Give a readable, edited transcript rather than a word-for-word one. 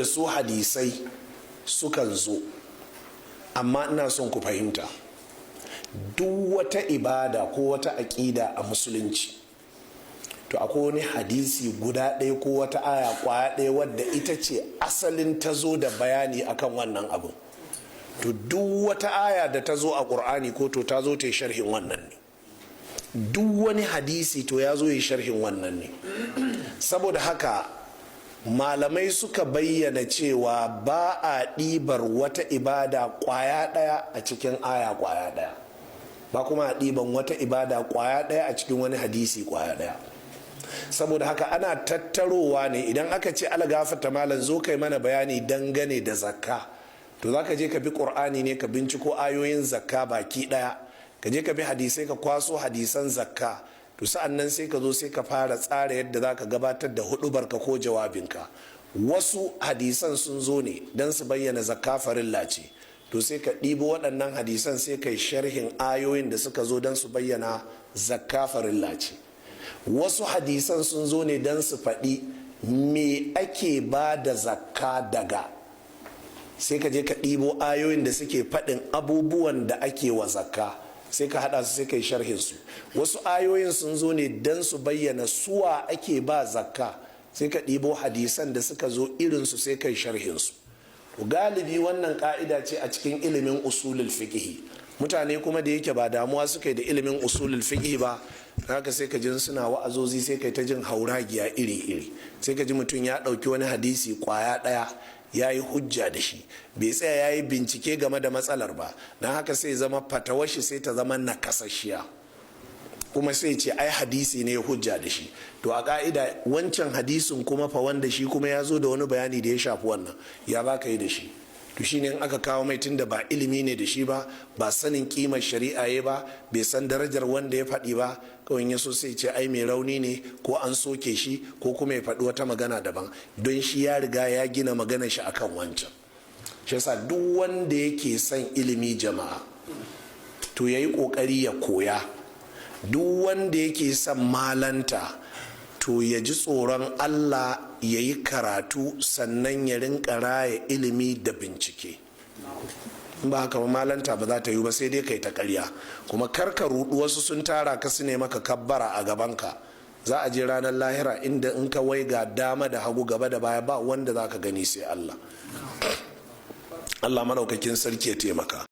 saboda su hadisai sukan zo, amma ina son ku fahimta, duk wata ibada ko wata aƙida a musulunci to akwai wani hadisi guda ɗaya ko wata aya kwaya ɗaya wadda ita ce asalin ta zo da bayani akan wannan abu. To duk wata aya da ta zo a ƙur'ani ko to ta zo ta yi sharhin wannan ne, duk wani hadisi to ya zo yi sharhin wannan ne. Saboda haka malamai suka bayyana cewa ba a ɗibar wata ibada kwaya ɗaya a cikin aya kwaya ɗaya, ba kuma a ɗiban wata ibada kwaya ɗaya a cikin wani hadisi kwaya ɗaya. Saboda haka ana tattarowa ne. Idan aka ce algafata malam zo kai mana bayani dangane da zakka, to za ka je ka bi ƙur'ani ne ka binciko ayoyin zakka baki ɗaya, ka je ka bi hadisai ka kwaso hadisan zakka, to sa'an nan sai ka zo sai ka fara tsara yadda za ka gabatar da huɗubarka ko jawabinka. Wasu hadisan sun zo ne don su bayyana zakka farilla ce, to sai ka ɗibo waɗannan hadisan sai ka yi sharhin ayoyin da suka zo don su bayyana zakka farilla ce. Wasu hadisan sun zo ne don su faɗi me ake ba da zakka daga, sai ka je ka ɗibo ayoyin da suke faɗin abubuwan da ake wa zakka, sai ka haɗa su sai ka yi sharhin su. Wasu ayoyin sun zo ne don su bayyana suwa ake ba zakka, sai ka ɗibo hadisan da suka zo irinsu sai ka yi sharhin su. Galibi wannan ka'ida ce a cikin ilimin usulul fiqh. Mutane kuma da yake ba damuwa suka yi da ilimin usulul fiqh ba, haka sai ka jin suna wa'azozi sai kai ta jin hauragiya iri-iri. Sai ka ji mutum ya ɗauki wani hadisi kwaya ɗaya ya yi hujja da shi, bai tsaya ya yi bincike game da matsalar ba, don haka sai zama fatawashi sai ta zama nakasasshiya, kuma sai ce ai hadisi ne hujja da shi. To a ka'ida wancan hadisin kuma fa wanda shi kuma ya zo da wani bayani da ya shafi wannan, ya ba ka yi da shi. To shine in aka kawo mai tunda ba ilimi ne da shi ba sanin kimar shari'a ya ba, bai san darajar wanda ya faɗi ba, kawai ya so sai ce ai mai rauni ne ko an soke shi ko kuma ya faɗi wata magana daban, don shi ya riga ya gina magana shi akan wancan. Shi yasa duk wanda yake son ilimi jama'a to yayi kokari ya koya. Duk wanda yake son malanta to ya ji tsoron Allah, ya yi karatu, sannan ya rinka raya ilimi da bincike. In ba haka malanta ba za ta yi ba, sai dai kai ta ƙarya. Kuma karka rudu wasu sun tara ka su ne maka kabbara a gabanka, za a je ranar lahira inda in ka waiga dama da hagu gaba da baya ba wanda za ka gani sai Allah. Allah madaukakin sarki ya taimaka.